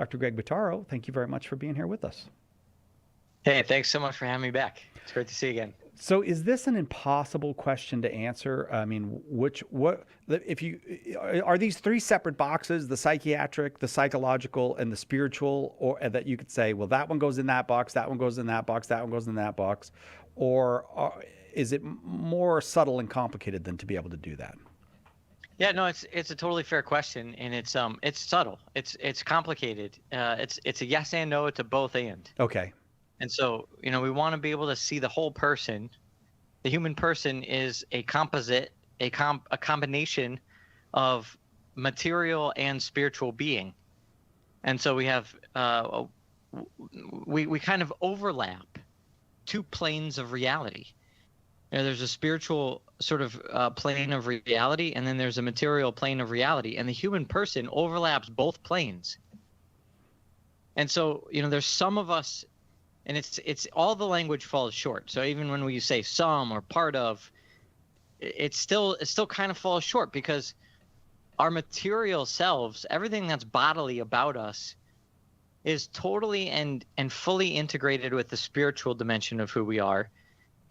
Dr. Greg Bottaro, thank you very much for being here with us. Hey, thanks so much for having me back. It's great to see you again. So, is this an impossible question to answer? I mean, if you, are these three separate boxes, the psychiatric, the psychological, and the spiritual, or that you could say, well, that one goes in that box, that one goes in that box, that one goes in that box, or is it more subtle and complicated than to be able to do that? Yeah, no, it's a totally fair question, and it's subtle. It's complicated. It's a yes and no. It's a both and. Okay. And so, we want to be able to see the whole person. The human person is a composite, a combination of material and spiritual being. And so we have we kind of overlap two planes of reality. There's a spiritual sort of plane of reality, and then there's a material plane of reality, and the human person overlaps both planes. And so, there's some of us, and it's all the language falls short. So even when we say some or part of, it still kind of falls short, because our material selves, everything that's bodily about us, is totally and fully integrated with the spiritual dimension of who we are.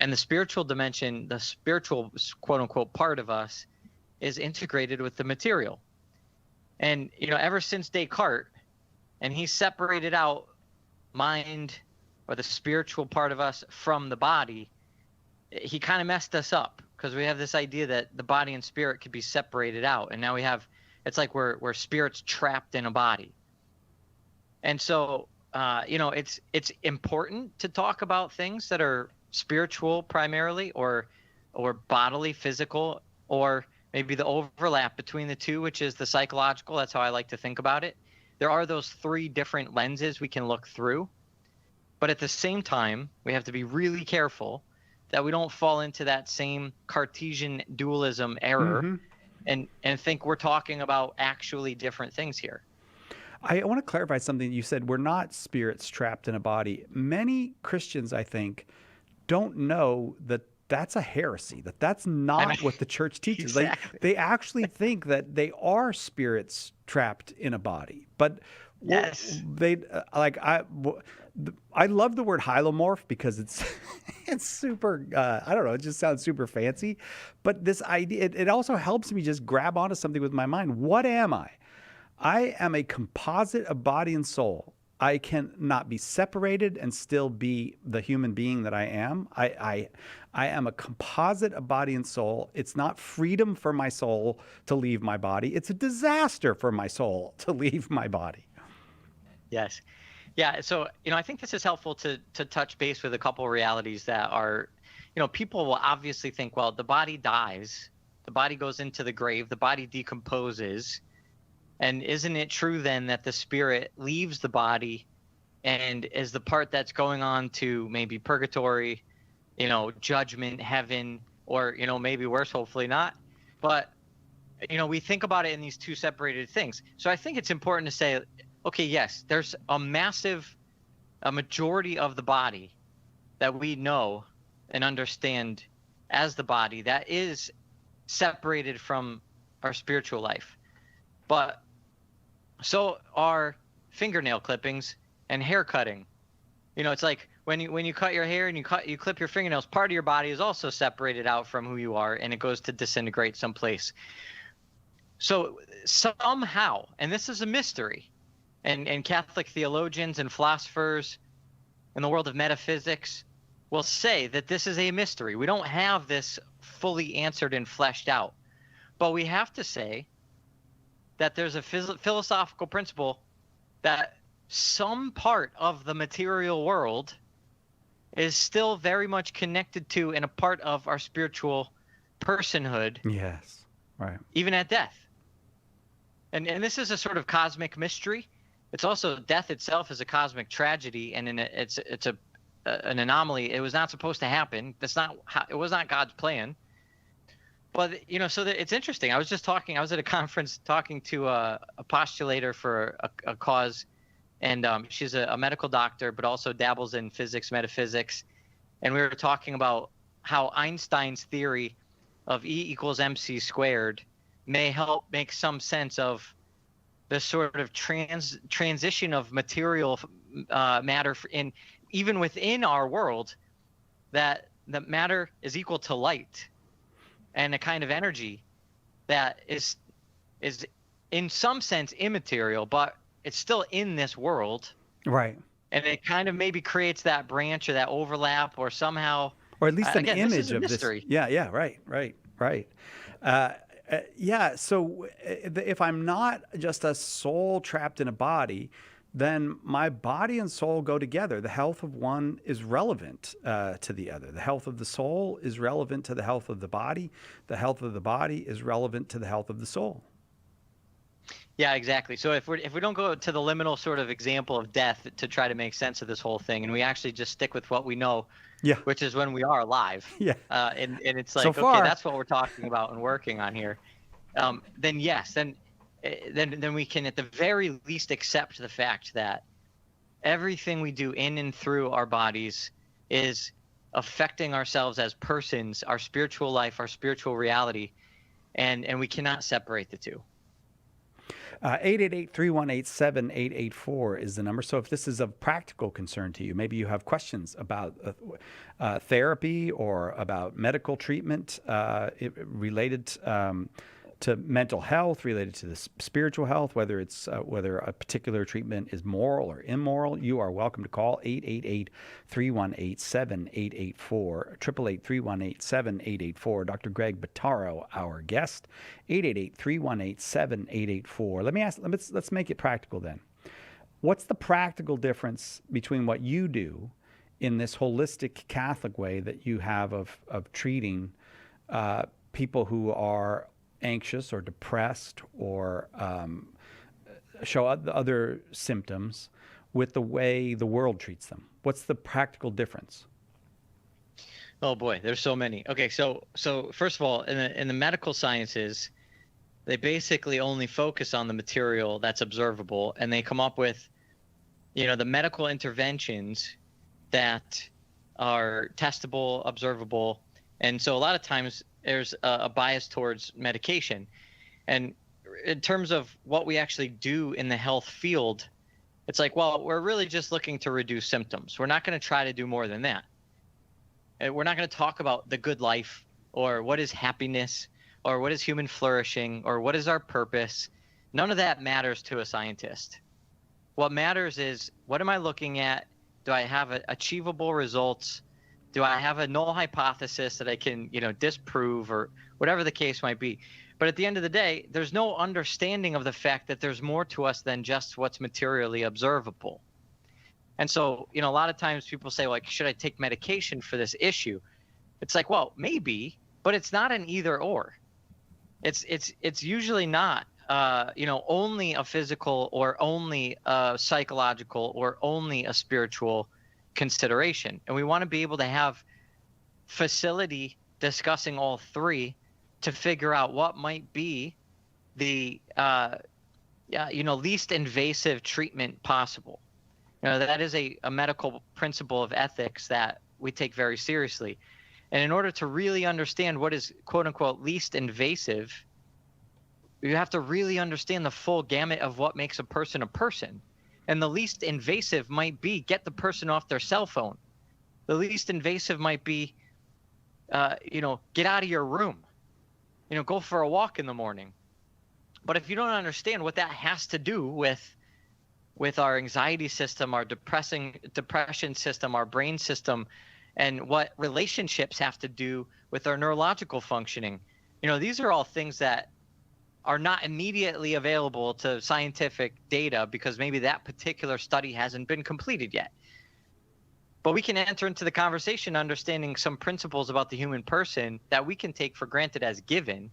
And the spiritual dimension, the spiritual quote unquote part of us, is integrated with the material. And, ever since Descartes, and he separated out mind, or the spiritual part of us, from the body, he kind of messed us up, because we have this idea that the body and spirit could be separated out. And now it's like we're spirits trapped in a body. And so, it's important to talk about things that are spiritual primarily, or bodily, physical, or maybe the overlap between the two, which is the psychological. That's how I like to think about it. There are those three different lenses we can look through, but at the same time, we have to be really careful that we don't fall into that same Cartesian dualism error, Mm-hmm. and think we're talking about actually different things here. I want to clarify something. You said we're not spirits trapped in a body. Many Christians, I think, don't know that that's a heresy, that that's not what the church teaches. Exactly. They actually think that they are spirits trapped in a body. But Yes. I love the word hylomorph, because it's it's super, I don't know, it just sounds super fancy. But this idea, it also helps me just grab onto something with my mind. What am I? I am a composite of body and soul. I cannot be separated and still be the human being that I am. I am a composite of body and soul. It's not freedom for my soul to leave my body. It's a disaster for my soul to leave my body. Yes. Yeah. So, I think this is helpful to touch base with a couple of realities that are, people will obviously think, well, the body dies, the body goes into the grave, the body decomposes. And isn't it true then that the spirit leaves the body and is the part that's going on to maybe purgatory, judgment, heaven, or, maybe worse, hopefully not. But, we think about it in these two separated things. So I think it's important to say, okay, yes, there's a majority of the body that we know and understand as the body that is separated from our spiritual life. But so are fingernail clippings and hair cutting. It's like when you cut your hair and you clip your fingernails, part of your body is also separated out from who you are, and it goes to disintegrate someplace. So somehow, and this is a mystery, and Catholic theologians and philosophers in the world of metaphysics will say that this is a mystery. We don't have this fully answered and fleshed out. But we have to say that there's a philosophical principle that some part of the material world is still very much connected to and a part of our spiritual personhood. Yes, right. Even at death. And this is a sort of cosmic mystery. It's also, death itself is a cosmic tragedy, and it's an anomaly. It was not supposed to happen. It was not God's plan. But, so that it's interesting. I was at a conference talking to a postulator for a cause, and she's a medical doctor, but also dabbles in physics, metaphysics. And we were talking about how Einstein's theory of E equals mc squared may help make some sense of this sort of transition of material matter in even within our world, that matter is equal to light and a kind of energy that is in some sense immaterial, but it's still in this world. Right. And it kind of maybe creates that branch or that overlap, or somehow, Or at least an again, this is image a of this. mystery. Yeah. Right. Yeah. So if I'm not just a soul trapped in a body, then my body and soul go together. The health of one is relevant to the other. The health of the soul is relevant to the health of the body. The health of the body is relevant to the health of the soul. Yeah, exactly. So if we don't go to the liminal sort of example of death to try to make sense of this whole thing, and we actually just stick with what we know, Yeah. which is when we are alive, Yeah. and it's So like, far. okay, that's what we're talking about and working on here. Then yes, then we can at the very least accept the fact that everything we do in and through our bodies is affecting ourselves as persons, our spiritual life, our spiritual reality, and we cannot separate the two. 888-318-7884 is the number. So if this is of practical concern to you, maybe you have questions about therapy or about medical treatment related to mental health, related to the spiritual health, whether it's whether a particular treatment is moral or immoral, you are welcome to call 888-318-7884, 888-318-7884. Dr. Greg Bottaro, our guest, 888-318-7884. Let's make it practical then. What's the practical difference between what you do in this holistic Catholic way that you have of treating people who are anxious or depressed or show other symptoms with the way the world treats them? What's the practical difference? Oh boy, there's so many. Okay, so first of all, in the medical sciences, they basically only focus on the material that's observable, and they come up with, the medical interventions that are testable, observable, and so a lot of times there's a bias towards medication. And in terms of what we actually do in the health field, it's like, well, we're really just looking to reduce symptoms. We're not going to try to do more than that. And we're not going to talk about the good life or what is happiness or what is human flourishing or what is our purpose. None of that matters to a scientist. What matters is, what am I looking at? Do I have achievable results? Do I have a null hypothesis that I can, disprove, or whatever the case might be? But at the end of the day, there's no understanding of the fact that there's more to us than just what's materially observable. And so, a lot of times people say, like, should I take medication for this issue? It's like, well, maybe, but it's not an either or. It's usually not, only a physical or only a psychological or only a spiritual consideration. And we want to be able to have facility discussing all three to figure out what might be the least invasive treatment possible. That is a medical principle of ethics that we take very seriously. And in order to really understand what is quote unquote least invasive, you have to really understand the full gamut of what makes a person a person. And the least invasive might be get the person off their cell phone. The least invasive might be, get out of your room, go for a walk in the morning. But if you don't understand what that has to do with our anxiety system, our depression system, our brain system, and what relationships have to do with our neurological functioning, these are all things that are not immediately available to scientific data because maybe that particular study hasn't been completed yet. But we can enter into the conversation understanding some principles about the human person that we can take for granted as given,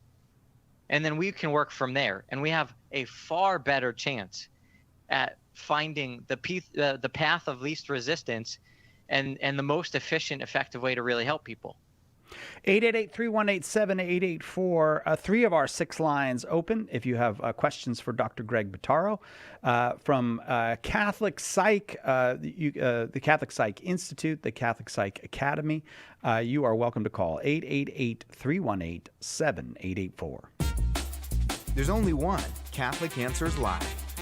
and then we can work from there. And we have a far better chance at finding the path of least resistance and the most efficient, effective way to really help people. 888-318-7884. 3 of our 6 lines open if you have questions for Dr. Greg Bottaro from Catholic Psych, the Catholic Psych Institute, the Catholic Psych Academy. You are welcome to call 888-318-7884. There's only one Catholic Answers Live.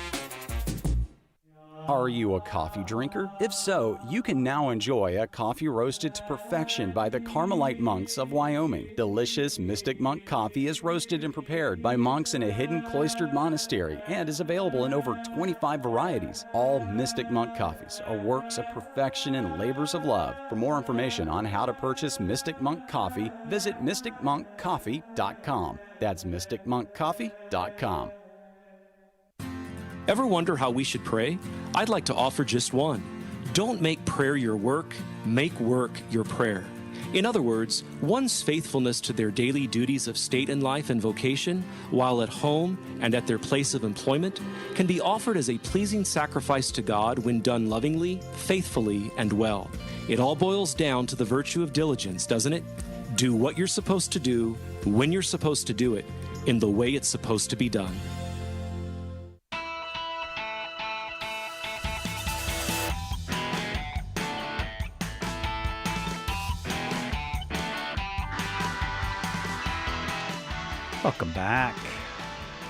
Are you a coffee drinker? If so, you can now enjoy a coffee roasted to perfection by the Carmelite monks of Wyoming. Delicious Mystic Monk coffee is roasted and prepared by monks in a hidden cloistered monastery and is available in over 25 varieties. All Mystic Monk coffees are works of perfection and labors of love. For more information on how to purchase Mystic Monk coffee, visit mysticmonkcoffee.com. That's mysticmonkcoffee.com. Ever wonder how we should pray? I'd like to offer just one. Don't make prayer your work, make work your prayer. In other words, one's faithfulness to their daily duties of state in life and vocation, while at home and at their place of employment, can be offered as a pleasing sacrifice to God when done lovingly, faithfully, and well. It all boils down to the virtue of diligence, doesn't it? Do what you're supposed to do, when you're supposed to do it, in the way it's supposed to be done. Welcome back.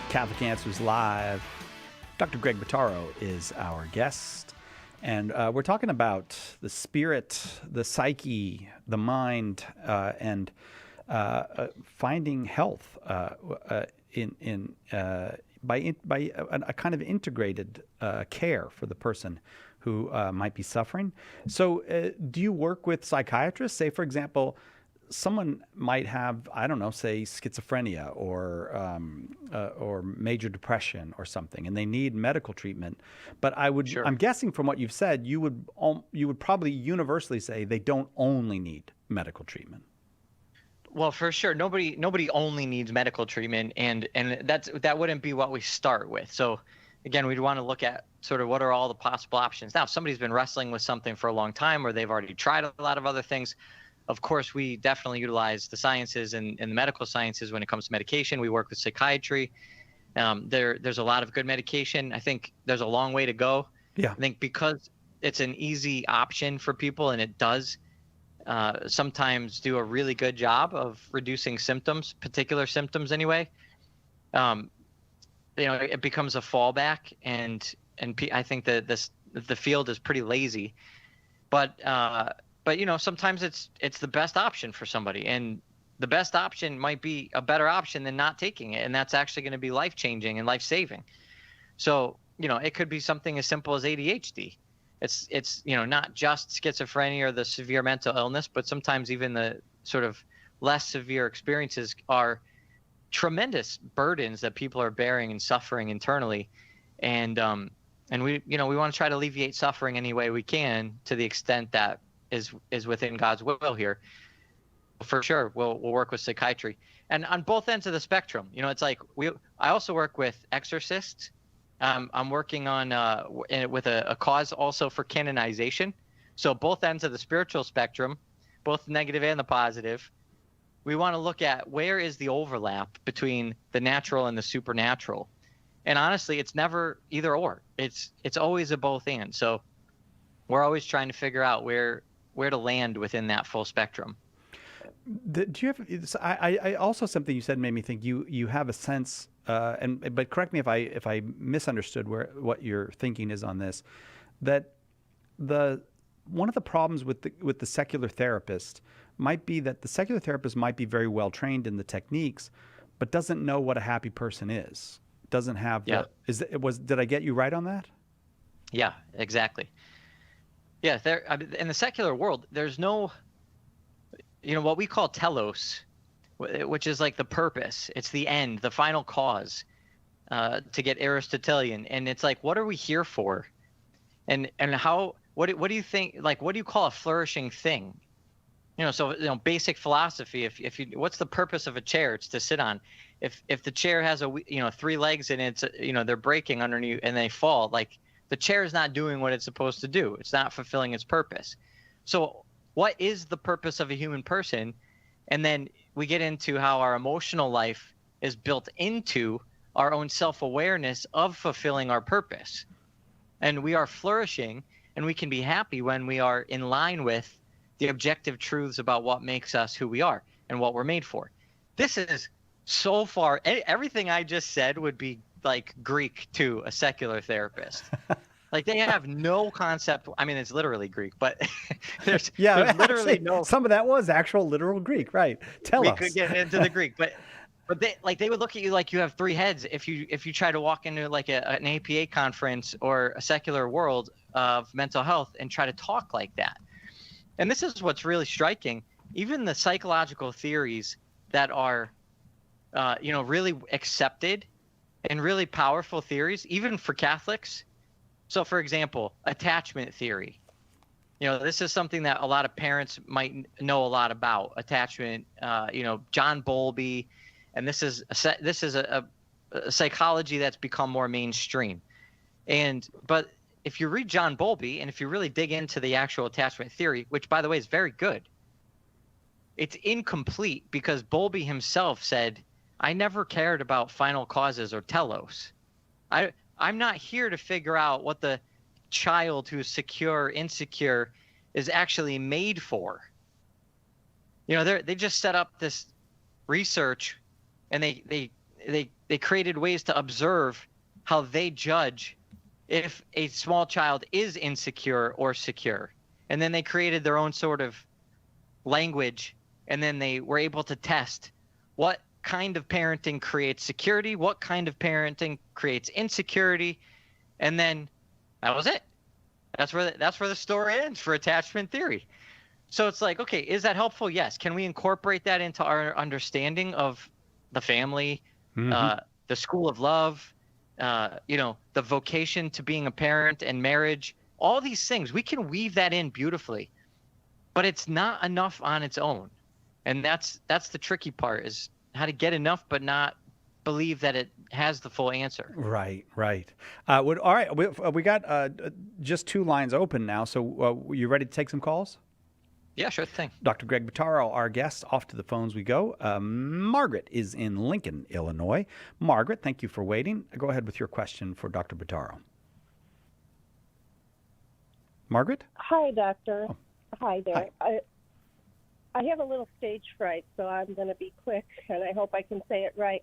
Catholic Answers Live. Dr. Greg Bottaro is our guest. And we're talking about the spirit, the psyche, the mind, and finding health by a kind of integrated care for the person who might be suffering. So do you work with psychiatrists? Say, for example, someone might have, I don't know, say schizophrenia or major depression or something, and they need medical treatment. But Sure. I'm guessing from what you've said, you would probably universally say they don't only need medical treatment. Well, for sure, nobody only needs medical treatment, and that wouldn't be what we start with. So again, we'd want to look at sort of what are all the possible options. Now, if somebody's been wrestling with something for a long time, or they've already tried a lot of other things, of course, we definitely utilize the sciences and the medical sciences when it comes to medication. We work with psychiatry. There's a lot of good medication. I think there's a long way to go. Yeah. I think because it's an easy option for people, and it does sometimes do a really good job of reducing symptoms, particular symptoms anyway. It becomes a fallback, and I think that the field is pretty lazy. But sometimes it's the best option for somebody, and the best option might be a better option than not taking it, and that's actually going to be life-changing and life-saving. So, it could be something as simple as ADHD. It's not just schizophrenia or the severe mental illness, but sometimes even the sort of less severe experiences are tremendous burdens that people are bearing and suffering internally, and we want to try to alleviate suffering any way we can to the extent that is within God's will here. For sure, we'll work with psychiatry, and on both ends of the spectrum. It's like I also work with exorcists. I'm working on with a cause also for canonization. So both ends of the spiritual spectrum, both the negative and the positive. We want to look at where is the overlap between the natural and the supernatural, and honestly, it's never either or. It's always a both and. So we're always trying to figure out where to land within that full spectrum. Do you have? I also, something you said made me think you have a sense, but correct me if I misunderstood what your thinking is on this. That one of the problems with the secular therapist might be that the secular therapist might be very well trained in the techniques, but doesn't know what a happy person is. Doesn't have. Yeah. Did I get you right on that? Yeah, exactly. Yeah, in the secular world, there's no, what we call telos, which is like the purpose. It's the end, the final cause, to get Aristotelian. And it's like, what are we here for? And how? What do you think? Like, what do you call a flourishing thing? Basic philosophy. What's the purpose of a chair? It's to sit on. If the chair has three legs and it's they're breaking underneath and they fall, like, the chair is not doing what it's supposed to do. It's not fulfilling its purpose. So what is the purpose of a human person? And then we get into how our emotional life is built into our own self-awareness of fulfilling our purpose. And we are flourishing, and we can be happy when we are in line with the objective truths about what makes us who we are and what we're made for. This is so far, everything I just said would be like Greek to a secular therapist. Like they have no concept. I mean, it's literally Greek, but there's literally actually, no. some of that was actual literal Greek, right? Tell We us. could get into the Greek, but they would look at you like you have three heads if you try to walk into like an APA conference or a secular world of mental health and try to talk like that. And this is what's really striking. Even the psychological theories that are, really accepted and really powerful theories, even for Catholics. So, for example, attachment theory. This is something that a lot of parents might know a lot about. Attachment. John Bowlby, and this is a psychology that's become more mainstream. But if you read John Bowlby, and if you really dig into the actual attachment theory, which by the way is very good, it's incomplete because Bowlby himself said, "I never cared about final causes or telos. I'm not here to figure out what the child who's secure, insecure is actually made for." They just set up this research, and they created ways to observe how they judge if a small child is insecure or secure. And then they created their own sort of language, and then they were able to test what kind of parenting creates security, what kind of parenting creates insecurity, and then that was it. That's where the story ends for attachment theory. So it's like, okay, is that helpful? Yes. Can we incorporate that into our understanding of the family, the school of love, the vocation to being a parent and marriage, all these things? We can weave that in beautifully, but it's not enough on its own. And that's the tricky part, is how to get enough but not believe that it has the full answer. Right. All right. We got just 2 lines open now. So you ready to take some calls? Yeah, sure thing. Dr. Greg Bottaro, our guest. Off to the phones we go. Margaret is in Lincoln, Illinois. Margaret, thank you for waiting. Go ahead with your question for Dr. Bottaro. Margaret? Hi, doctor. Oh. Hi there. Hi. I have a little stage fright, so I'm going to be quick, and I hope I can say it right.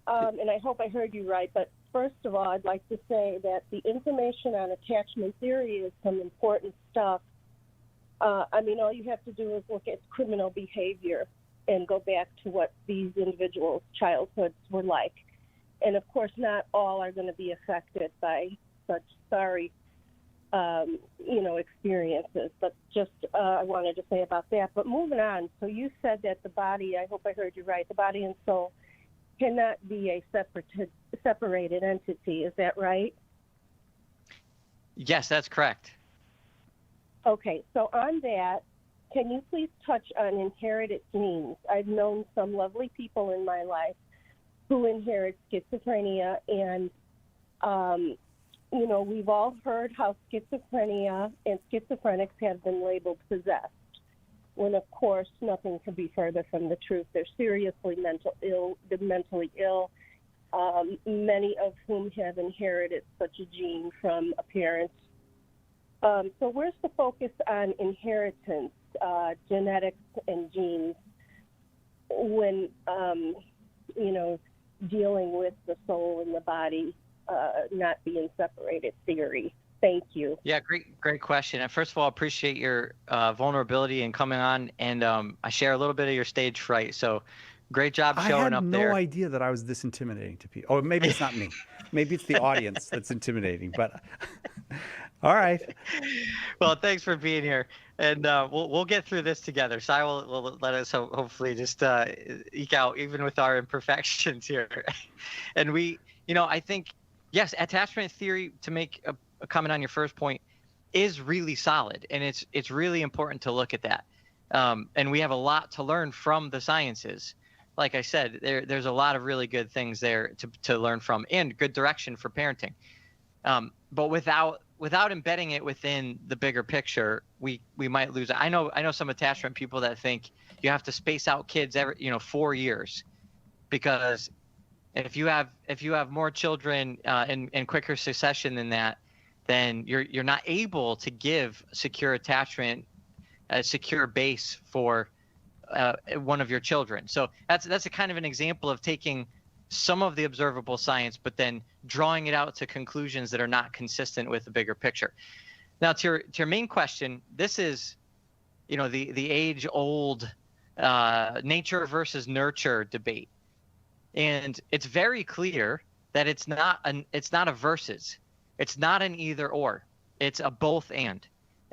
And I hope I heard you right. But first of all, I'd like to say that the information on attachment theory is some important stuff. All you have to do is look at criminal behavior and go back to what these individuals' childhoods were like. And, of course, not all are going to be affected by such sorry experiences, but just I wanted to say about that. But moving on, so you said that the body, I hope I heard you right, the body and soul cannot be a separated entity. Is that right? Yes, that's correct. Okay, so on that, can you please touch on inherited genes? I've known some lovely people in my life who inherit schizophrenia, and we've all heard how schizophrenia and schizophrenics have been labeled possessed, when, of course, nothing could be further from the truth. They're seriously mentally ill, many of whom have inherited such a gene from a parent. So where's the focus on inheritance, genetics, and genes when, dealing with the soul and the body not being separated theory? Thank you. Yeah, great question. And first of all, I appreciate your vulnerability and coming on. And I share a little bit of your stage fright. So great job showing up there. I had no idea that I was this intimidating to people. Oh, maybe it's not me. Maybe it's the audience that's intimidating. But all right. Well, thanks for being here. And we'll get through this together. Sai will let us hopefully just eke out even with our imperfections here. And I think, yes, attachment theory, to make a comment on your first point, is really solid. And it's really important to look at that. And we have a lot to learn from the sciences. Like I said, there's a lot of really good things there to learn from, and good direction for parenting. But without embedding it within the bigger picture, we might lose it. I know some attachment people that think you have to space out kids every 4 years, because if you have more children in quicker succession than that, then you're not able to give secure attachment, a secure base for one of your children. So that's a kind of an example of taking some of the observable science, but then drawing it out to conclusions that are not consistent with the bigger picture. Now, to your main question, this is, the age-old nature versus nurture debate, and it's very clear that it's not a versus, it's not an either or, it's a both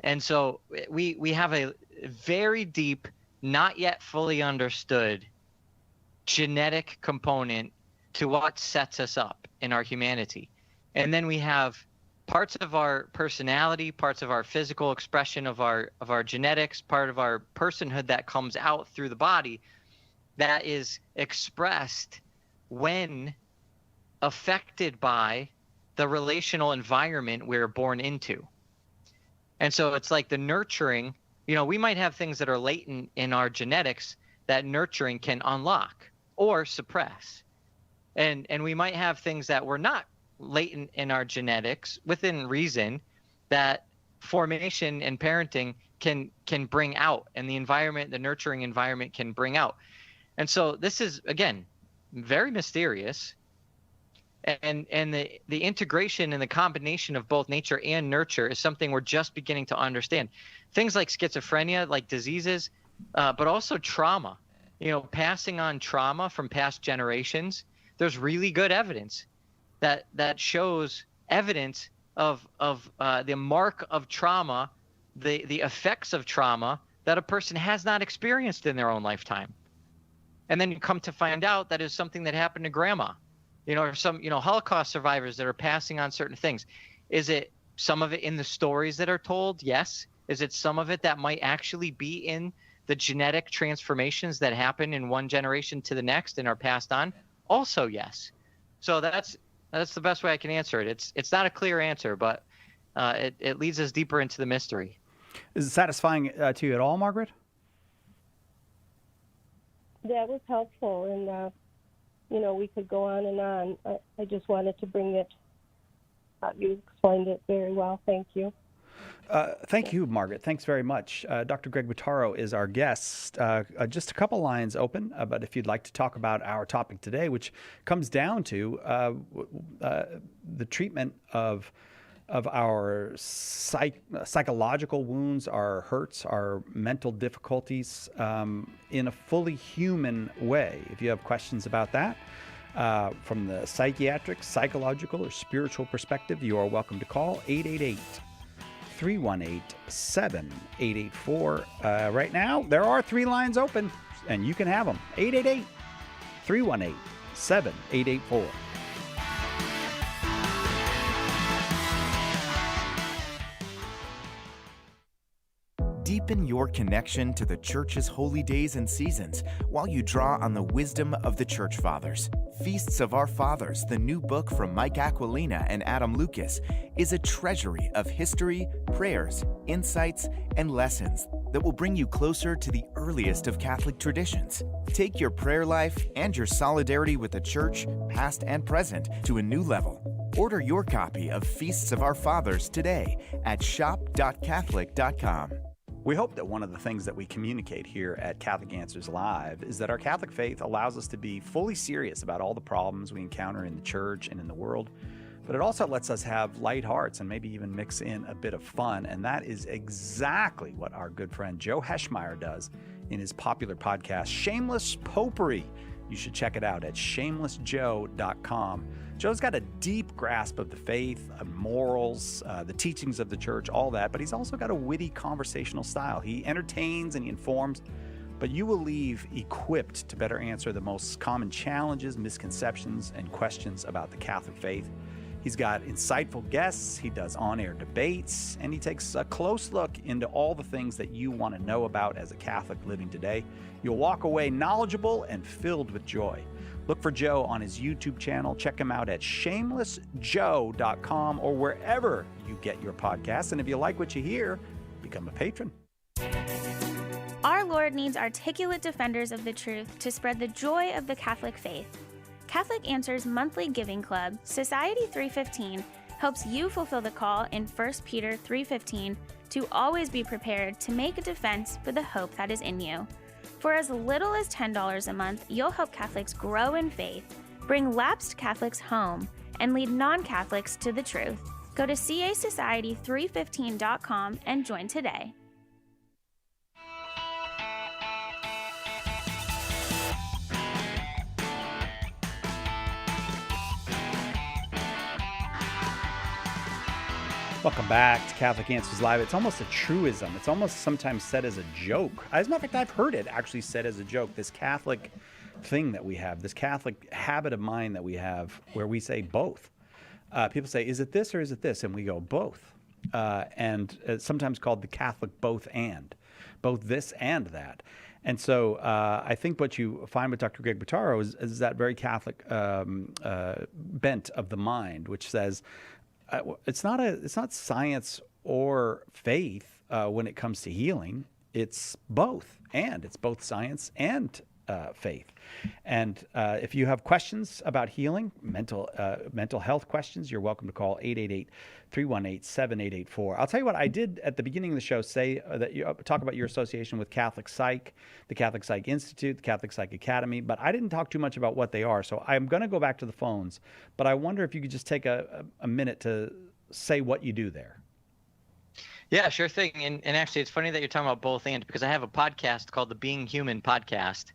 and so we have a very deep, not yet fully understood genetic component to what sets us up in our humanity. And then we have parts of our personality, parts of our physical expression of our genetics, part of our personhood that comes out through the body that is expressed when affected by the relational environment we're born into. And so it's like the nurturing, we might have things that are latent in our genetics that nurturing can unlock or suppress. And we might have things that were not latent in our genetics within reason that formation and parenting can bring out, and the environment, the nurturing environment, can bring out. And so this is, again, very mysterious. And the integration and the combination of both nature and nurture is something we're just beginning to understand. Things like schizophrenia, like diseases, but also trauma, passing on trauma from past generations. There's really good evidence that shows evidence of the mark of trauma, the effects of trauma that a person has not experienced in their own lifetime. And then you come to find out that is something that happened to grandma, or some, Holocaust survivors that are passing on certain things. Is it some of it in the stories that are told? Yes. Is it some of it that might actually be in the genetic transformations that happen in one generation to the next and are passed on? Also, yes. So that's the best way I can answer it. It's not a clear answer, but it leads us deeper into the mystery. Is it satisfying to you at all, Margaret? That was helpful, and we could go on and on. I just wanted to bring it up. You explained it very well. Thank you. Thank you, Margaret. Thanks very much. Dr. Greg Bottaro is our guest. Just a couple lines open, but if you'd like to talk about our topic today, which comes down to the treatment of our psychological wounds, our hurts, our mental difficulties in a fully human way. If you have questions about that, from the psychiatric, psychological, or spiritual perspective, you are welcome to call 888-318-7884. Right now, there are 3 lines open, and you can have them. 888-318-7884. Deepen your connection to the Church's holy days and seasons while you draw on the wisdom of the Church Fathers. Feasts of Our Fathers, the new book from Mike Aquilina and Adam Lucas, is a treasury of history, prayers, insights, and lessons that will bring you closer to the earliest of Catholic traditions. Take your prayer life and your solidarity with the Church, past and present, to a new level. Order your copy of Feasts of Our Fathers today at shop.catholic.com. We hope that one of the things that we communicate here at Catholic Answers Live is that our Catholic faith allows us to be fully serious about all the problems we encounter in the church and in the world, but it also lets us have light hearts and maybe even mix in a bit of fun, and that is exactly what our good friend Joe Heschmeyer does in his popular podcast, Shameless Popery. You should check it out at shamelessjoe.com. Joe's got a deep grasp of the faith, morals, the teachings of the church, all that, but he's also got a witty conversational style. He entertains and he informs, but you will leave equipped to better answer the most common challenges, misconceptions, and questions about the Catholic faith. He's got insightful guests, he does on-air debates, and he takes a close look into all the things that you want to know about as a Catholic living today. You'll walk away knowledgeable and filled with joy. Look for Joe on his YouTube channel. Check him out at shamelessjoe.com or wherever you get your podcasts. And if you like what you hear, become a patron. Our Lord needs articulate defenders of the truth to spread the joy of the Catholic faith. Catholic Answers monthly giving club, Society 315, helps you fulfill the call in 1 Peter 3:15 to always be prepared to make a defense for the hope that is in you. For as little as $10 a month, you'll help Catholics grow in faith, Bring lapsed Catholics home and lead non-Catholics to the truth. Go to casociety315.com and join today. Welcome back to Catholic Answers Live. It's almost a truism. It's almost sometimes said as a joke. As a matter of fact, I've heard it actually said as a joke, this Catholic thing that we have, this Catholic habit of mind that we have where we say both. People say, is it this or is it this? And we go, both. And it's sometimes called the Catholic both this and that. And so I think what you find with Dr. Greg Bottaro is that very Catholic bent of the mind, which says, it's not science or faith when it comes to healing. It's both, and it's both science and faith. And if you have questions about healing, mental health questions, you're welcome to call 888-318-7884. I'll tell you what I did at the beginning of the show, say that you talk about your association with Catholic Psych, the Catholic Psych Institute, the Catholic Psych Academy, but I didn't talk too much about what they are. So I'm going to go back to the phones, but I wonder if you could just take a minute to say what you do there. Yeah, sure thing. And actually, it's funny that you're talking about both and, because I have a podcast called the Being Human podcast,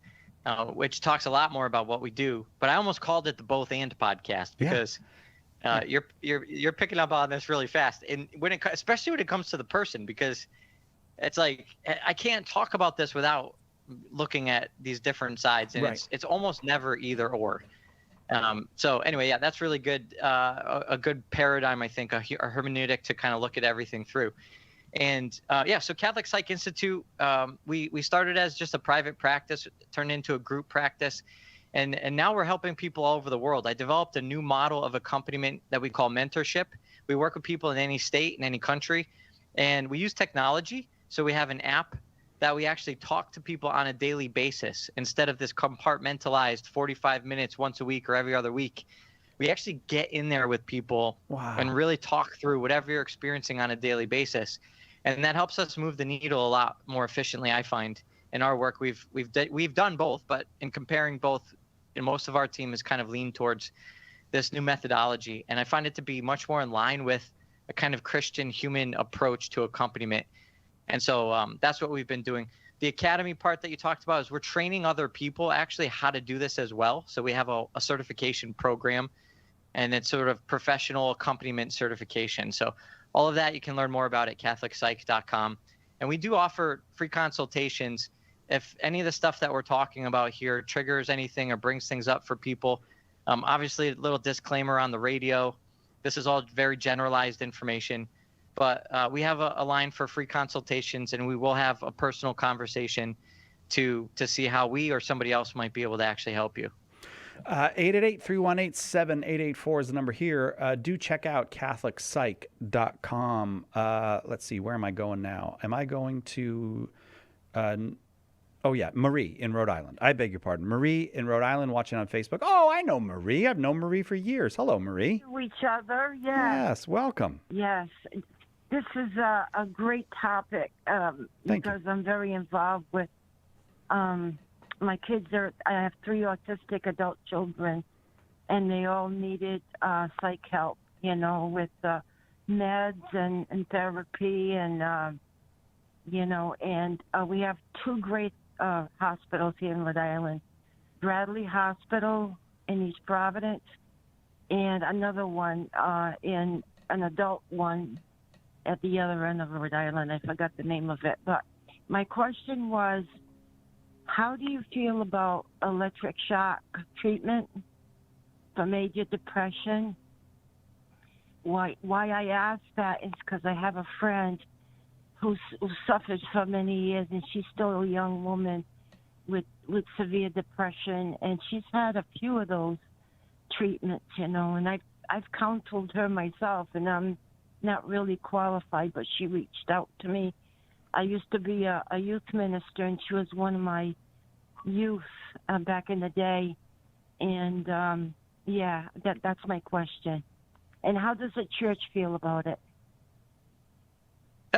which talks a lot more about what we do. But I almost called it the Both and podcast because you're picking up on this really fast. And especially when it comes to the person, because it's like I can't talk about this without looking at these different sides, and it's almost never either or. So anyway, yeah, that's really good. A good paradigm, I think, a hermeneutic to kind of look at everything through. And so Catholic Psych Institute, we started as just a private practice, turned into a group practice, and now we're helping people all over the world. I developed a new model of accompaniment that we call mentorship. We work with people in any state, in any country, and we use technology. So we have an app that we actually talk to people on a daily basis instead of this compartmentalized 45 minutes once a week or every other week. We actually get in there with people and really talk through whatever you're experiencing on a daily basis. And that helps us move the needle a lot more efficiently, I find. In our work, we've done both, but in comparing both, most of our team has kind of leaned towards this new methodology. And I find it to be much more in line with a kind of Christian human approach to accompaniment. And so that's what we've been doing. The academy part that you talked about is we're training other people actually how to do this as well. So we have a certification program, and it's sort of professional accompaniment certification. So all of that you can learn more about at catholicpsych.com. And we do offer free consultations. If any of the stuff that we're talking about here triggers anything or brings things up for people, obviously a little disclaimer on the radio. This is all very generalized information. But we have a line for free consultations, and we will have a personal conversation to see how we or somebody else might be able to actually help you. 888-318-7884 is the number here. Do check out catholicpsych.com. Let's see, where am I going now? Am I going to Marie in Rhode Island. I beg your pardon. Marie in Rhode Island watching on Facebook. Oh, I know Marie. I've known Marie for years. Hello, Marie. To each other, yes. Yes, welcome. Yes. This is a great topic because I'm very involved with my kids. I have 3 autistic adult children, and they all needed psych help, with meds and therapy, and we have 2 great hospitals here in Rhode Island. Bradley Hospital in East Providence, and another one in an adult one at the other end of Rhode Island. I forgot the name of it. But my question was, how do you feel about electric shock treatment for major depression? Why I ask that is because I have a friend who suffered for many years, and she's still a young woman with severe depression, and she's had a few of those treatments, and I've counseled her myself, and I'm not really qualified, but she reached out to me. I used to be a youth minister, and she was one of my youth back in the day, and that's my question. And how does the church feel about it?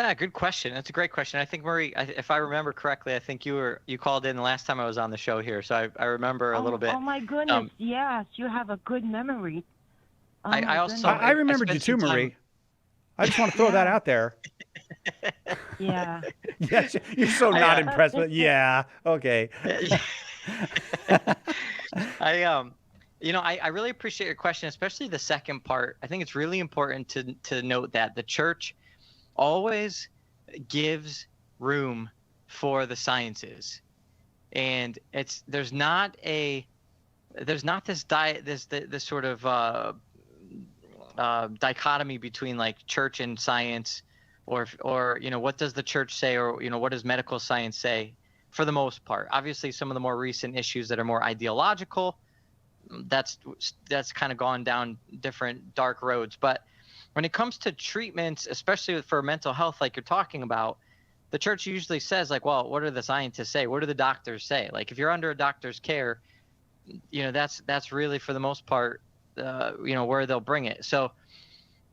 Yeah, good question. That's a great question. I think Marie, if I remember correctly, I think you called in the last time I was on the show here, so I remember a little bit. Oh my goodness! Yes, you have a good memory. Oh I my also goodness. I remembered you spent some too, time. Marie. I just want to throw that Yeah. out there. Yeah. Yes, you're so not I, impressed with. Yeah, okay. I I really appreciate your question, especially the second part. I think it's really important to note that the church always gives room for the sciences, and there's not this sort of dichotomy between like church and science, or what does the church say, or what does medical science say. For the most part, obviously some of the more recent issues that are more ideological, that's kind of gone down different dark roads. But when it comes to treatments, especially for mental health, like you're talking about, the church usually says like, well, what do the scientists say? What do the doctors say? Like if you're under a doctor's care, that's really for the most part, where they'll bring it. So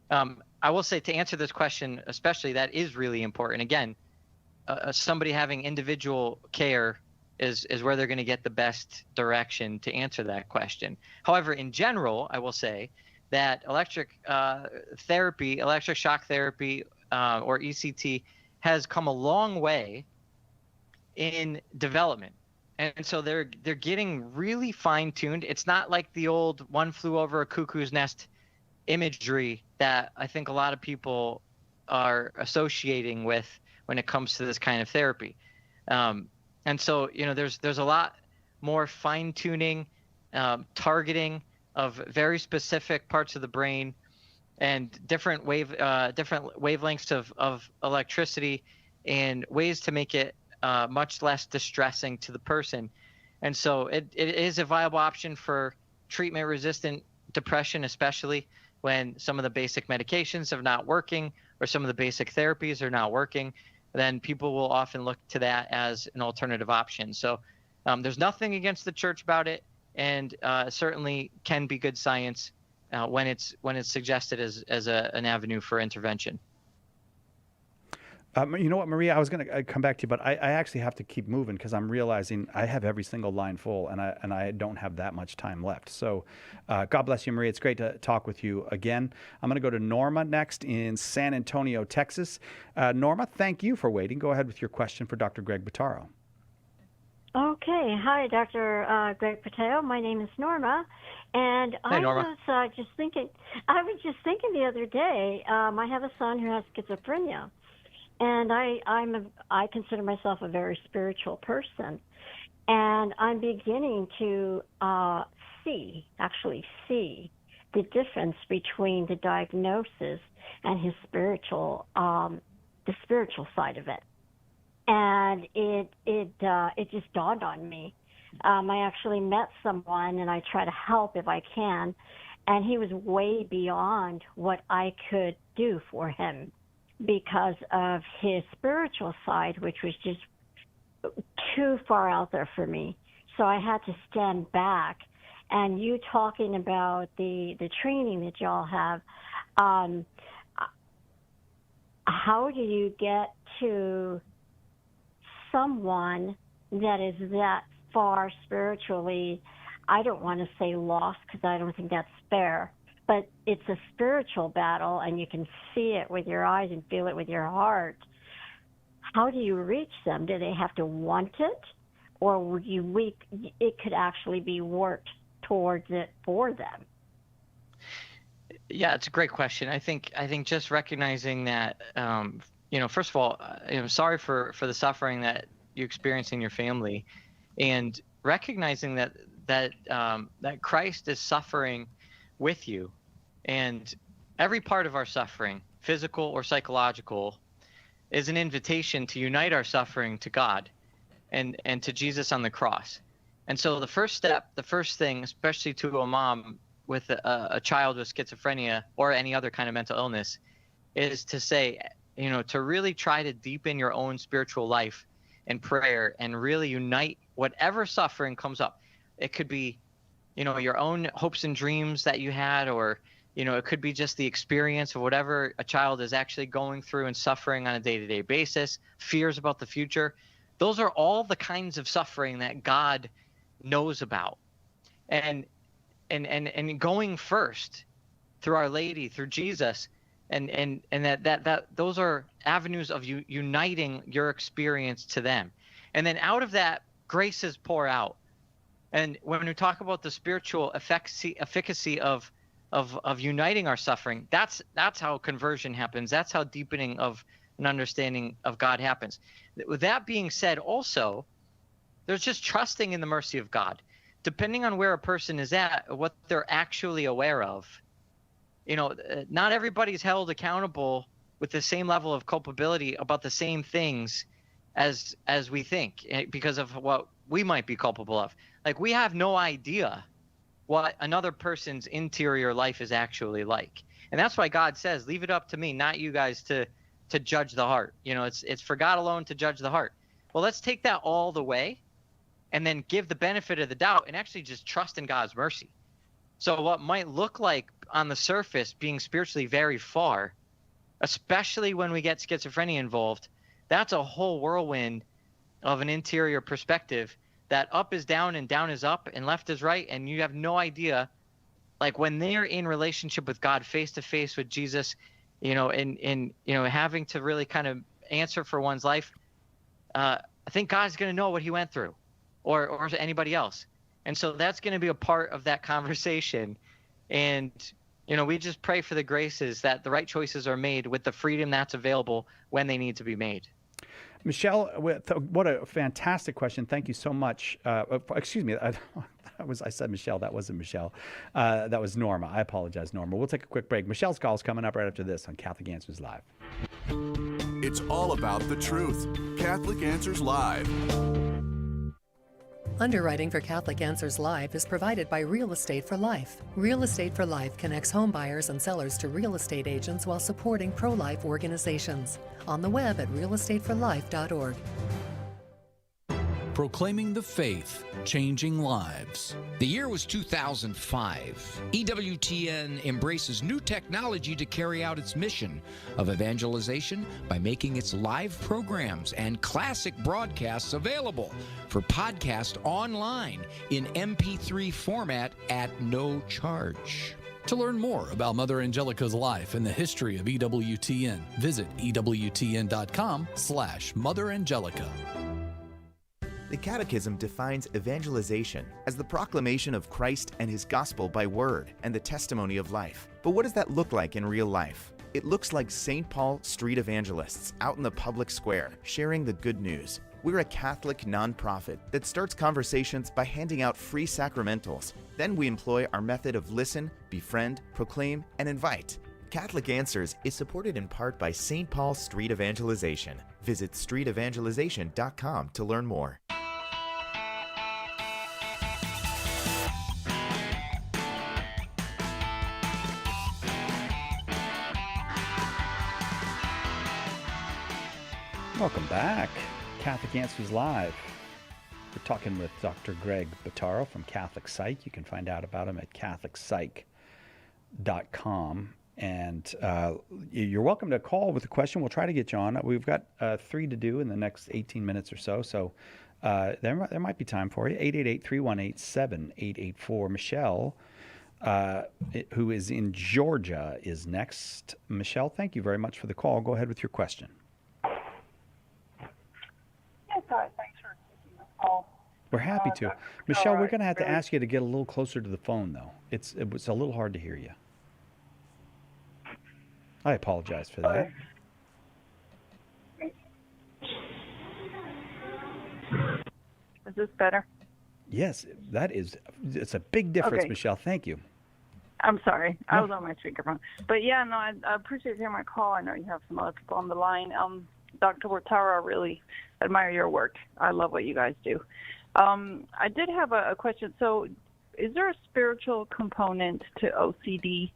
I will say, to answer this question, especially, that is really important. Again, somebody having individual care is where they're going to get the best direction to answer that question. However, in general, I will say that electric shock therapy, or ECT, has come a long way in development. And so they're getting really fine-tuned. It's not like the old one flew over a cuckoo's nest imagery that I think a lot of people are associating with when it comes to this kind of therapy. And so, there's a lot more fine-tuning, targeting of very specific parts of the brain, and different wavelengths of electricity, and ways to make it much less distressing to the person. And so it is a viable option for treatment-resistant depression, especially when some of the basic medications are not working, or some of the basic therapies are not working. Then people will often look to that as an alternative option. So there's nothing against the church about it, and certainly can be good science when it's suggested as an avenue for intervention. You know what, Maria? I was going to come back to you, but I actually have to keep moving because I'm realizing I have every single line full, and I don't have that much time left. So, God bless you, Maria. It's great to talk with you again. I'm going to go to Norma next in San Antonio, Texas. Norma, thank you for waiting. Go ahead with your question for Dr. Greg Bottaro. Okay. Hi, Dr. Greg Bottaro. My name is Norma, and Hey, Norma. I was just thinking the other day. I have a son who has schizophrenia. And I consider myself a very spiritual person, and I'm beginning to see the difference between the diagnosis and his the spiritual side of it. And it just dawned on me. I actually met someone, and I try to help if I can, and he was way beyond what I could do for him, because of his spiritual side, which was just too far out there for me. So I had to stand back. And you talking about the training that y'all have, how do you get to someone that is that far spiritually? I don't want to say lost, because I don't think that's fair. But it's a spiritual battle, and you can see it with your eyes and feel it with your heart. How do you reach them? Do they have to want it, or it could actually be worked towards it for them? Yeah, it's a great question. I think just recognizing that, first of all, I'm sorry for the suffering that you experience in your family, and recognizing that Christ is suffering with you. And every part of our suffering, physical or psychological, is an invitation to unite our suffering to God and to Jesus on the cross. And so the first thing, especially to a mom with a child with schizophrenia or any other kind of mental illness, is to say, to really try to deepen your own spiritual life in prayer and really unite whatever suffering comes up. It could be, your own hopes and dreams that you had, or It could be just the experience of whatever a child is actually going through and suffering on a day-to-day basis, fears about the future. Those are all the kinds of suffering that God knows about. And going first through Our Lady, through Jesus, and that those are avenues of uniting your experience to them. And then out of that, graces pour out. And when we talk about the spiritual efficacy of uniting our suffering, that's how conversion happens. That's how deepening of an understanding of God happens. With that being said, also, there's just trusting in the mercy of God. Depending on where a person is at, what they're actually aware of. Not everybody's held accountable with the same level of culpability about the same things as we think, because of what we might be culpable of. Like, we have no idea what another person's interior life is actually like. And that's why God says, leave it up to me, not you guys to judge the heart. It's for God alone to judge the heart. Well, let's take that all the way and then give the benefit of the doubt and actually just trust in God's mercy. So what might look like on the surface being spiritually very far, especially when we get schizophrenia involved, that's a whole whirlwind of an interior perspective, that up is down and down is up and left is right, and you have no idea. Like, when they're in relationship with God, face to face with Jesus, and having to really kind of answer for one's life, I think God's going to know what he went through, or anybody else. And so that's going to be a part of that conversation. And we just pray for the graces that the right choices are made with the freedom that's available when they need to be made. Michelle, what a fantastic question. Thank you so much. Excuse me. I said Michelle. That wasn't Michelle. That was Norma. I apologize, Norma. We'll take a quick break. Michelle's call is coming up right after this on Catholic Answers Live. It's all about the truth. Catholic Answers Live. Underwriting for Catholic Answers Live is provided by Real Estate for Life. Real Estate for Life connects home buyers and sellers to real estate agents while supporting pro-life organizations. On the web at realestateforlife.org. Proclaiming the faith, changing lives. The year was 2005. EWTN embraces new technology to carry out its mission of evangelization by making its live programs and classic broadcasts available for podcast online in MP3 format at no charge. To learn more about Mother Angelica's life and the history of EWTN, visit EWTN.com/Mother Angelica. The Catechism defines evangelization as the proclamation of Christ and his gospel by word and the testimony of life. But what does that look like in real life? It looks like St. Paul street evangelists out in the public square sharing the good news. We're a Catholic nonprofit that starts conversations by handing out free sacramentals. Then we employ our method of listen, befriend, proclaim, and invite. Catholic Answers is supported in part by St. Paul Street Evangelization. Visit streetevangelization.com to learn more. Welcome back. Catholic Answers Live. We're talking with Dr. Greg Bottaro from Catholic Psych. You can find out about him at catholicpsych.com. And you're welcome to call with a question. We'll try to get you on. We've got 3 to do in the next 18 minutes or so. So there might be time for you. 888-318-7884. Michelle, who is in Georgia, is next. Michelle, thank you very much for the call. Go ahead with your question. Yes, hi. Thanks for taking the call. We're happy to. Michelle, we're going to have to ask you to get a little closer to the phone, though. It was a little hard to hear you. I apologize for that. Is this better? Yes, it's a big difference, Okay. Michelle. Thank you. I'm sorry. I was on my speakerphone. But yeah, no, I appreciate hearing my call. I know you have some other people on the line. Dr. Bottaro, I really admire your work. I love what you guys do. I did have a question. So is there a spiritual component to OCD?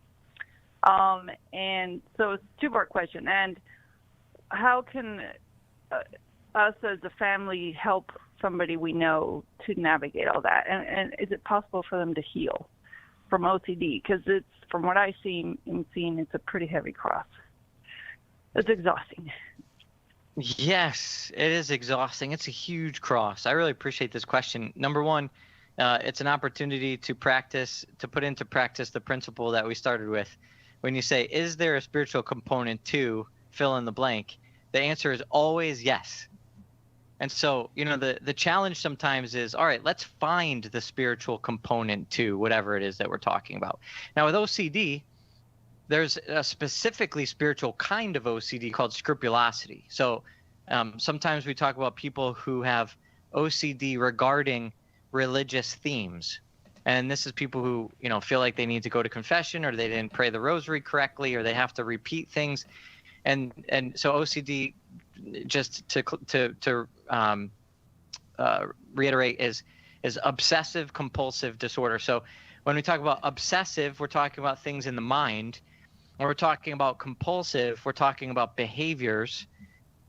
And so it's a two-part question. And how can us as a family help somebody we know to navigate all that? And is it possible for them to heal from OCD? Because it's from what I've seen, it's a pretty heavy cross. It's exhausting. Yes, it is exhausting. It's a huge cross. I really appreciate this question. Number one, it's an opportunity to put into practice the principle that we started with. When you say, is there a spiritual component to fill in the blank? The answer is always yes. And so, the challenge sometimes is, all right, let's find the spiritual component to whatever it is that we're talking about. Now, with OCD, there's a specifically spiritual kind of OCD called scrupulosity. So sometimes we talk about people who have OCD regarding religious themes. And this is people who, feel like they need to go to confession, or they didn't pray the rosary correctly, or they have to repeat things. And so OCD, just to reiterate, is obsessive compulsive disorder. So when we talk about obsessive, we're talking about things in the mind. When we're talking about compulsive, we're talking about behaviors,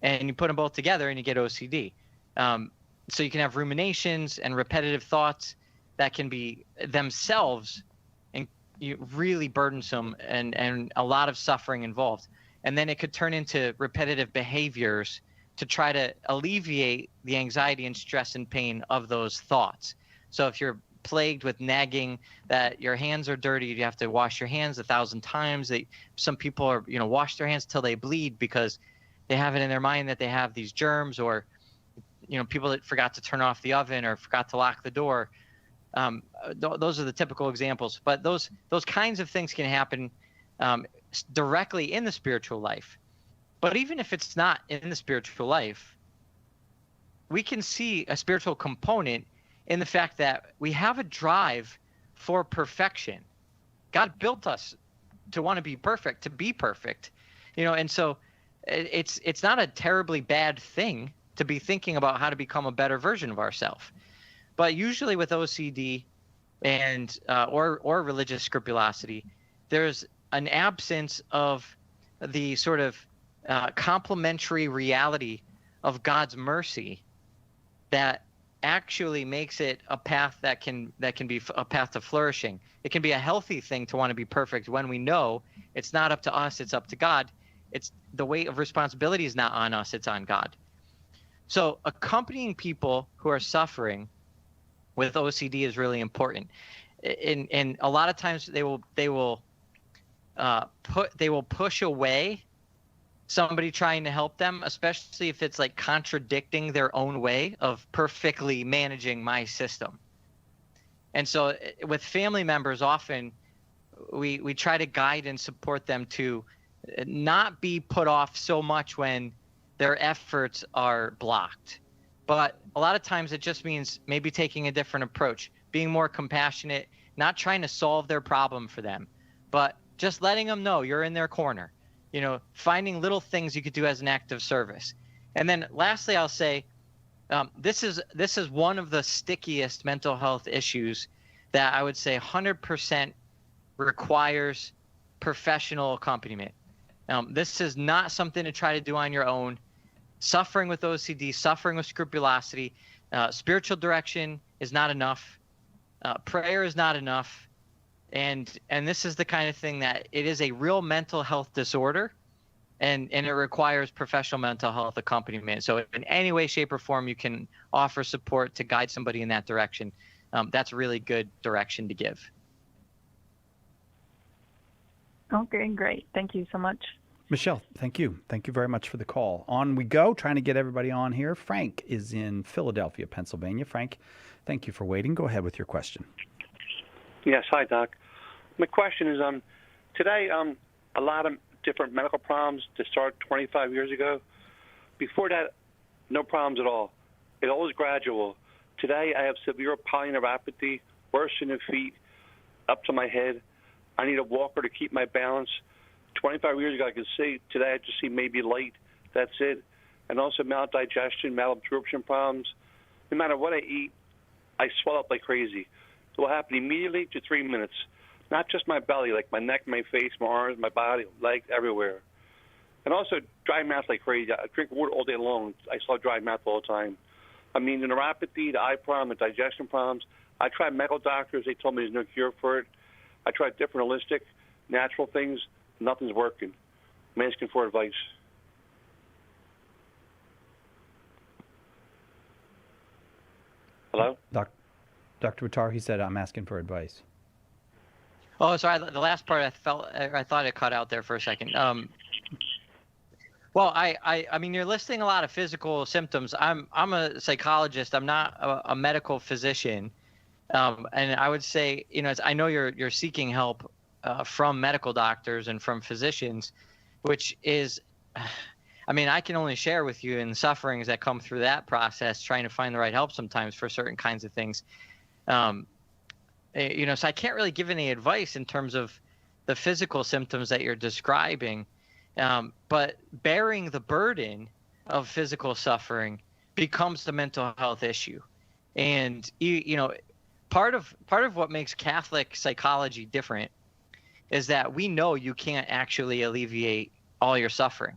and you put them both together and you get OCD. So you can have ruminations and repetitive thoughts that can be themselves really burdensome and a lot of suffering involved. And then it could turn into repetitive behaviors to try to alleviate the anxiety and stress and pain of those thoughts. So if you're plagued with nagging that your hands are dirty, you have to wash your hands 1,000 times. Some people are, wash their hands till they bleed because they have it in their mind that they have these germs, or, people that forgot to turn off the oven or forgot to lock the door. Those are the typical examples. But those kinds of things can happen directly in the spiritual life. But even if it's not in the spiritual life, we can see a spiritual component in the fact that we have a drive for perfection. God built us to want to be perfect, and so it's not a terribly bad thing to be thinking about how to become a better version of ourselves. But usually with OCD and or religious scrupulosity, there's an absence of the sort of complementary reality of God's mercy that actually makes it a path that can be a path to flourishing. It can be a healthy thing to want to be perfect when we know it's not up to us, it's up to God. It's the weight of responsibility is not on us, it's on God. So accompanying people who are suffering with OCD is really important. And a lot of times they will push away somebody trying to help them, especially if it's like contradicting their own way of perfectly managing my system. And so with family members, often we try to guide and support them to not be put off so much when their efforts are blocked. But a lot of times it just means maybe taking a different approach, being more compassionate, not trying to solve their problem for them, but just letting them know you're in their corner. Finding little things you could do as an act of service. And then lastly, I'll say, this is one of the stickiest mental health issues that I would say 100% requires professional accompaniment. This is not something to try to do on your own. Suffering with OCD, suffering with scrupulosity, spiritual direction is not enough. Prayer is not enough. And this is the kind of thing that it is a real mental health disorder, and it requires professional mental health accompaniment. So in any way, shape, or form you can offer support to guide somebody in that direction, that's a really good direction to give. Okay, great. Thank you so much. Michelle, thank you. Thank you very much for the call. On we go, trying to get everybody on here. Frank is in Philadelphia, Pennsylvania. Frank, thank you for waiting. Go ahead with your question. Yes, hi, Doc. My question is, today, a lot of different medical problems to start 25 years ago. Before that, no problems at all. It was gradual. Today, I have severe polyneuropathy, worse in the feet, up to my head. I need a walker to keep my balance. 25 years ago, I could see. Today, I just see maybe light. That's it. And also maldigestion, malabsorption problems. No matter what I eat, I swell up like crazy. It will happen immediately to 3 minutes. Not just my belly, like my neck, my face, my arms, my body, legs, everywhere. And also dry mouth like crazy. I drink water all day long. I still have dry mouth all the time. I mean, the neuropathy, the eye problem, the digestion problems. I tried medical doctors. They told me there's no cure for it. I tried different holistic. natural things, nothing's working. I'm asking for advice. Hello? Dr. Bottaro, he said, I'm asking for advice. Oh, sorry. The last part I thought it cut out there for a second. Well, I mean, you're listing a lot of physical symptoms. I'm a psychologist. I'm not a medical physician. And I would say, I know you're seeking help from medical doctors and from physicians, which is, I mean, I can only share with you in the sufferings that come through that process, trying to find the right help sometimes for certain kinds of things. So I can't really give any advice in terms of the physical symptoms that you're describing. But bearing the burden of physical suffering becomes the mental health issue. And, part of what makes Catholic psychology different is that we know you can't actually alleviate all your suffering.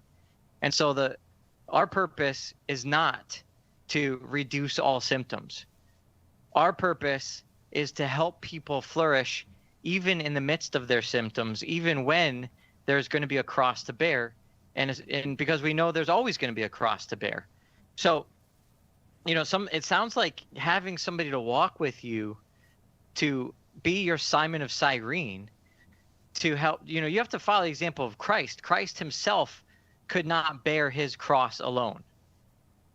And so our purpose is not to reduce all symptoms. Our purpose is to help people flourish even in the midst of their symptoms, even when there's going to be a cross to bear. And because we know there's always going to be a cross to bear. So, it sounds like having somebody to walk with you, to be your Simon of Cyrene, to help, you have to follow the example of Christ. Christ himself could not bear his cross alone.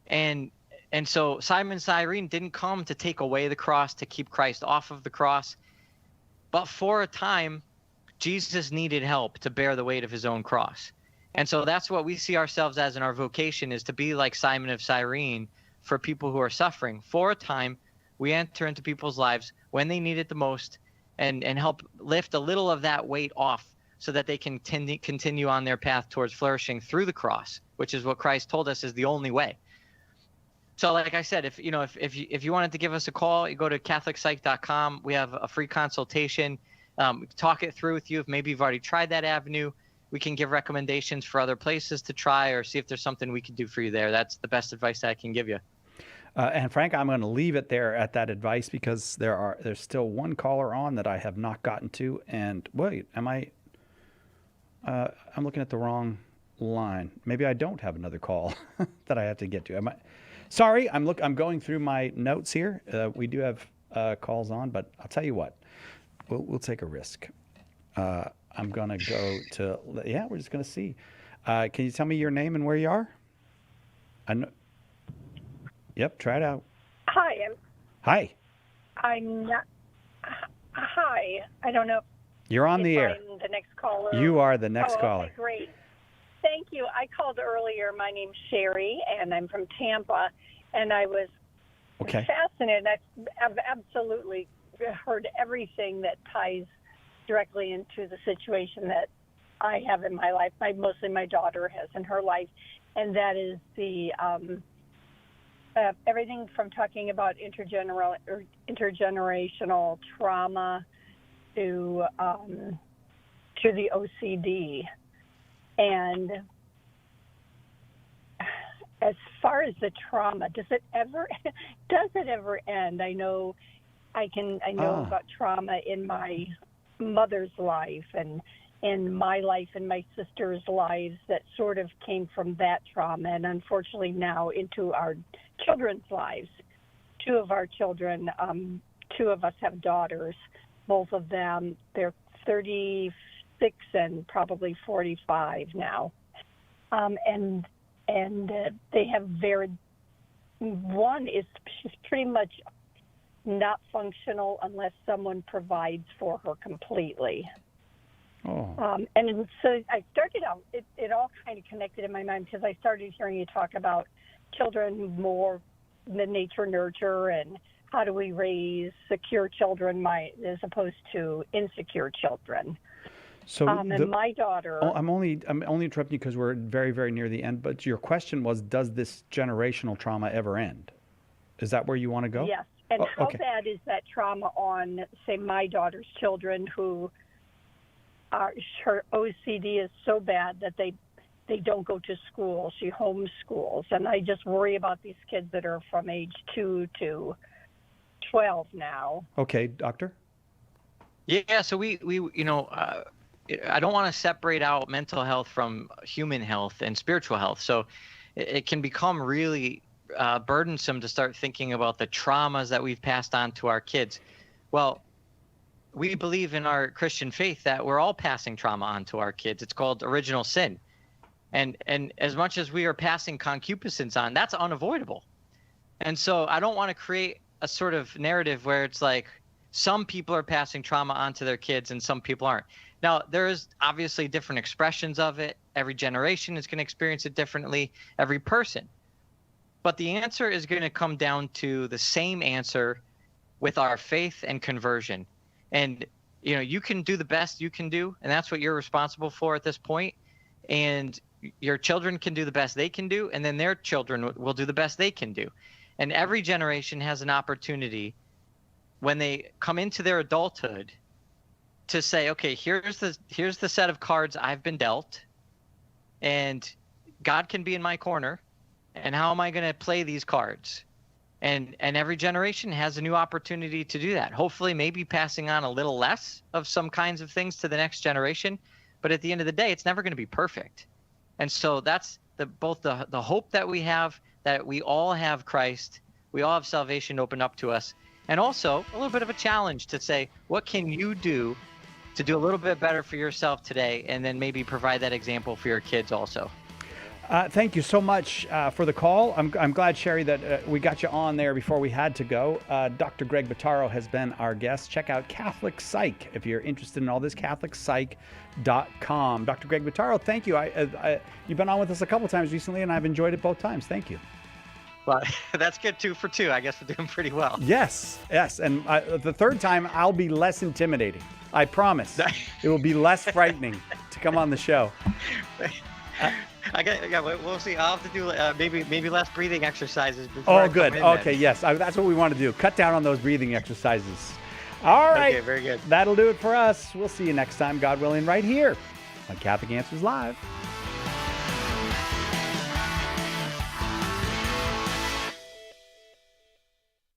And so Simon Cyrene didn't come to take away the cross, to keep Christ off of the cross. But for a time, Jesus needed help to bear the weight of his own cross. And so that's what we see ourselves as in our vocation, is to be like Simon of Cyrene for people who are suffering. For a time, we enter into people's lives when they need it the most and help lift a little of that weight off so that they can continue on their path towards flourishing through the cross, which is what Christ told us is the only way. So like I said, if you wanted to give us a call, you go to catholicpsych.com. We have a free consultation. We can talk it through with you. If maybe you've already tried that avenue, we can give recommendations for other places to try or see if there's something we can do for you there. That's the best advice that I can give you. And Frank, I'm going to leave it there at that advice because there's still one caller on that I have not gotten to. And wait, I'm looking at the wrong line. Maybe I don't have another call that I have to get to. Sorry, I'm going through my notes here. We do have calls on, but I'll tell you what, we'll take a risk. I'm going to go to, we're just going to see. Can you tell me your name and where you are? Yep, try it out. Hi. Hi. I'm not. Hi. I don't know. You're on the air. I'm the next caller. You are the next caller. Okay, great. Thank you. I called earlier. My name's Sherry, and I'm from Tampa, and I was fascinated. I've absolutely heard everything that ties directly into the situation that I have in my life. Mostly my daughter has in her life, and that is the everything from talking about intergenerational trauma to the OCD. And as far as the trauma, does it ever end? I know about trauma in my mother's life and in my life and my sister's lives that sort of came from that trauma, and unfortunately now into our children's lives. Two of our children, two of us have daughters, both of them, they're 36 and probably 45 now. And they have one is pretty much not functional unless someone provides for her completely. Oh. And so I started out, it all kind of connected in my mind because I started hearing you talk about children more the nature nurture and how do we raise secure children as opposed to insecure children. So and my daughter. I'm only interrupting you because we're very, very near the end. But your question was, does this generational trauma ever end? Is that where you want to go? Yes. And how bad is that trauma on, say, my daughter's children who her OCD is so bad that they don't go to school. She homeschools. And I just worry about these kids that are from age 2 to 12 now. Okay, doctor? Yeah, so we I don't want to separate out mental health from human health and spiritual health. So it can become really burdensome to start thinking about the traumas that we've passed on to our kids. Well, we believe in our Christian faith that we're all passing trauma on to our kids. It's called original sin. And as much as we are passing concupiscence on, that's unavoidable. And so I don't want to create a sort of narrative where it's like some people are passing trauma onto their kids and some people aren't. Now, there is obviously different expressions of it. Every generation is going to experience it differently, every person. But the answer is going to come down to the same answer with our faith and conversion. And, you know, you can do the best you can do, and that's what you're responsible for at this point. And your children can do the best they can do, and then their children will do the best they can do. And every generation has an opportunity when they come into their adulthood to say, okay, here's the set of cards I've been dealt, and God can be in my corner, and how am I going to play these cards? And every generation has a new opportunity to do that. Hopefully, maybe passing on a little less of some kinds of things to the next generation, but at the end of the day, it's never going to be perfect. And so that's both the hope that we have, that we all have Christ, we all have salvation open up to us, and also a little bit of a challenge to say, what can you do to do a little bit better for yourself today, and then maybe provide that example for your kids also. Thank you so much for the call. I'm glad, Sherry, that we got you on there before we had to go. Dr. Greg Bottaro has been our guest. Check out Catholic Psych if you're interested in all this, CatholicPsych.com. Dr. Greg Bottaro, thank you. You've been on with us a couple times recently, and I've enjoyed it both times. Thank you. Well, that's good, 2 for 2. I guess we're doing pretty well. Yes. And the third time, I'll be less intimidating. I promise. It will be less frightening to come on the show. We'll see. I'll have to do maybe less breathing exercises. Oh, good. Okay, yes. That's what we want to do. Cut down on those breathing exercises. All right. Okay, very good. That'll do it for us. We'll see you next time, God willing, right here on Catholic Answers Live.